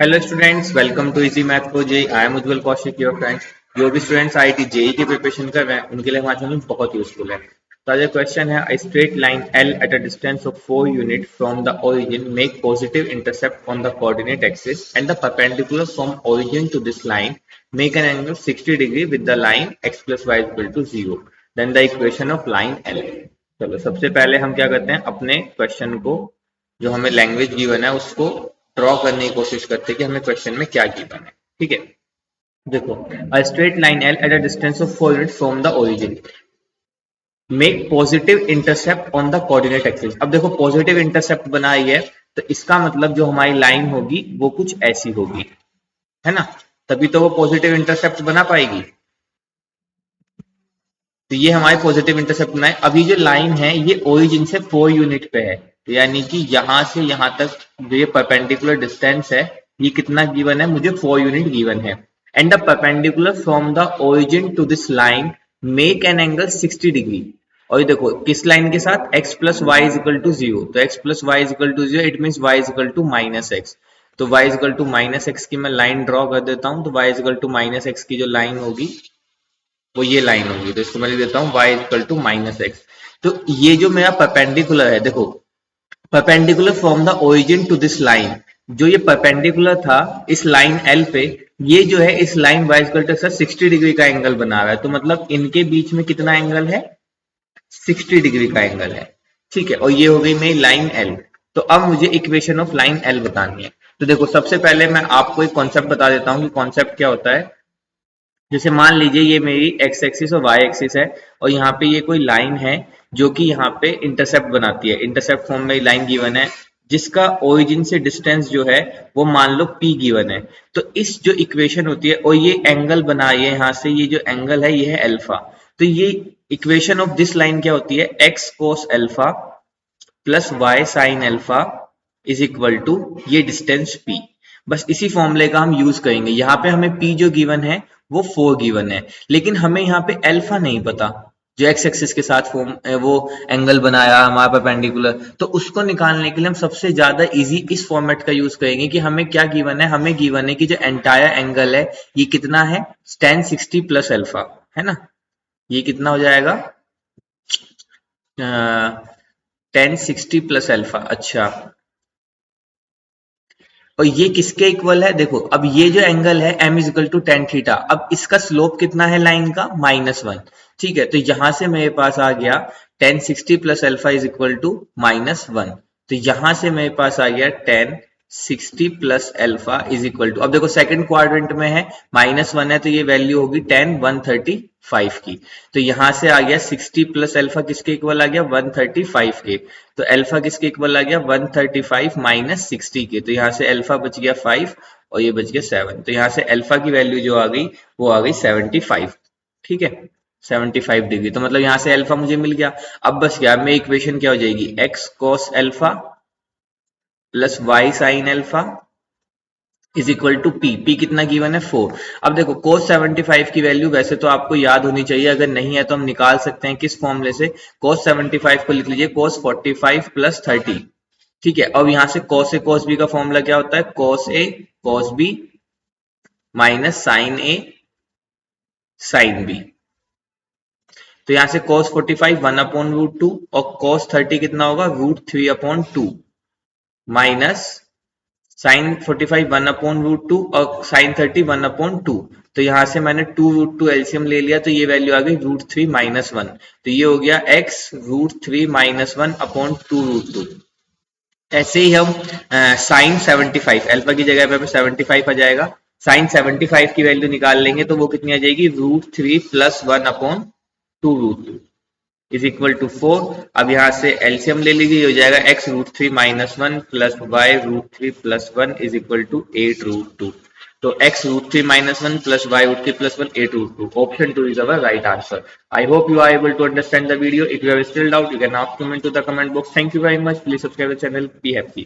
Hello students, welcome to easy math for JEE. I am Ujjwal Kaushik, your friends. जो भी students IIT JEE की preparation कर रहे हैं उनके लिए हमारा चैनल बहुत यूजफुल है। तो आज क्वेश्चन है, a straight line L at a distance of 4 unit from the origin make positive intercept on the coordinate axis and the perpendicular from origin to this line make an angle 60 degree with the line x plus y equal to 0, then the equation of line L. चलो सबसे पहले हम क्या करते हैं, अपने question को जो हमें लैंग्वेज गिवन है उसको ड्रॉ करने की कोशिश करते हैं कि हमें क्वेश्चन में क्या गिवन है। ठीक है, देखो, अ straight line L at a distance of 4 unit from the origin make positive intercept on the coordinate axis. अब देखो पॉजिटिव इंटरसेप्ट बनाई है तो इसका मतलब जो हमारी लाइन होगी वो कुछ ऐसी होगी, है ना, तभी तो वो पॉजिटिव इंटरसेप्ट बना पाएगी। तो ये हमारे पॉजिटिव इंटरसेप्ट बनाए। अभी जो लाइन है ये ओरिजिन से 4 यूनिट पे है, तो यानी कि यहां से यहां तक जो ये परपेंडिकुलर डिस्टेंस है ये कितना गिवन है, मुझे 4 यूनिट गिवन है। And the perpendicular from the origin to this line make an angle 60 degree. और ये देखो किस लाइन के साथ, x plus y is equal to 0, तो x plus y is equal to 0 it mean y is equal to minus x. तो y is equal to minus x की मैं लाइन ड्रॉ कर देता हूं। तो y is equal to minus x की जो लाइन होगी वो ये लाइन होगी, तो इसको मैं लिख देता हूँ y equal to minus x. तो ये जो मेरा परपेंडिकुलर है, देखो perpendicular from the origin to this line, जो ये परपेंडिकुलर था इस लाइन एल पे, ये जो है इस line y equal to 60 degree का एंगल बना रहा है। तो मतलब इनके बीच में कितना एंगल है, 60 डिग्री का एंगल है। ठीक है, और ये हो गई मेरी लाइन एल। तो अब मुझे इक्वेशन ऑफ लाइन एल बतानी है। तो देखो सबसे पहले मैं आपको एक कॉन्सेप्ट बता देता हूँ कि कॉन्सेप्ट क्या होता है। जैसे मान लीजिए ये मेरी एक्स एक्सिस और वाई एक्सिस है और यहाँ पे ये कोई लाइन है जो कि यहाँ पे इंटरसेप्ट बनाती है। इंटरसेप्ट फॉर्म में लाइन गिवन है जिसका ओरिजिन से डिस्टेंस जो है वो मान लो p गिवन है। तो इस जो इक्वेशन होती है और ये एंगल बना है यहाँ से, ये जो एंगल है ये है अल्फा। तो ये इक्वेशन ऑफ दिस लाइन क्या होती है, x cos alpha plus y sine alpha is equal to ये डिस्टेंस p। बस इसी फॉर्मूले का हम यूज करेंगे। यहाँ पे हमें p जो गिवन है वो 4 गिवन है, लेकिन हमें यहाँ पे अल्फा नहीं पता जो एक्स एक्सिस के साथ वो एंगल बनाया हमारा परपेंडिकुलर। तो उसको निकालने के लिए हम सबसे ज्यादा इजी इस फॉर्मेट का यूज करेंगे कि हमें क्या गिवन है, हमें गिवन है कि जो एंटायर एंगल है ये कितना है, tan 60 प्लस अल्फा, है ना। ये कितना हो जाएगा, tan 60 प्लस अल्फा। अच्छा, और ये किसके इक्वल है, देखो अब ये जो एंगल है m is equal to tan theta. अब इसका स्लोप कितना है लाइन का, -1। ठीक है, तो यहां से मेरे पास आ गया tan 60 plus alpha is equal to -1। तो यहां से मेरे पास आ गया tan 60 plus alpha is equal to, अब देखो सेकंड क्वाड्रेंट में है, -1 है तो ये वैल्यू होगी tan 135 की। तो यहां से आ गया 60 प्लस अल्फा किसके इक्वल आ गया, 135 के। तो अल्फा किसके इक्वल आ गया, 135 माइनस 60 के। तो यहाँ से अल्फा बच गया 5 और ये बच गया 7। तो यहाँ से अल्फा की वैल्यू जो आ गई वो आ गई 75। ठीक है, 75 डिग्री। तो मतलब यहाँ से अल्फा मुझे मिल गया। अब बस क्या, मेरी इक्वेशन क्या हो जाएगी, x cos alpha plus y sine alpha is equal to p कितना गिवन है, 4। अब देखो cos 75 की वैल्यू वैसे तो आपको याद होनी चाहिए, अगर नहीं है तो हम निकाल सकते हैं किस फॉर्मूले से, cos 75 को लिख लीजिए cos 45 प्लस 30। ठीक है, अब यहां से cos a cos b का फॉर्मूला क्या होता है, cos a cos b minus sine a sine b। तो यहां से cos 45 1 अपॉन रूट 2 और cos 30 कितना होगा, √3 upon 2 minus sine 45 1 upon root 2 और साइन 30 1 अपॉन 2। तो यहां से मैंने 2√2 एलसीएम ले लिया, तो ये वैल्यू आ गई √3 माइनस 1। तो ये हो गया x √3 माइनस 1 अपॉन 2√2। ऐसे ही हम साइन 75 अल्फा की जगह पे 75 आ जाएगा, साइन 75 की वैल्यू निकाल लेंगे तो वो कितनी आ जाएगी, √3 plus 1 upon 2√2 is equal to 4। अब यहां से एलसीएम ले लीजिए, हो जाएगा x √3 minus 1 plus y √3 plus 1 is equal to 8√2। तो x √3 minus 1 plus y √3 plus 1 8√2. Option 2 is our right answer. I hope you are able to understand the video. If you have still doubt, you can ask comment to the comment box. Thank you very much. Please subscribe the channel. Be happy.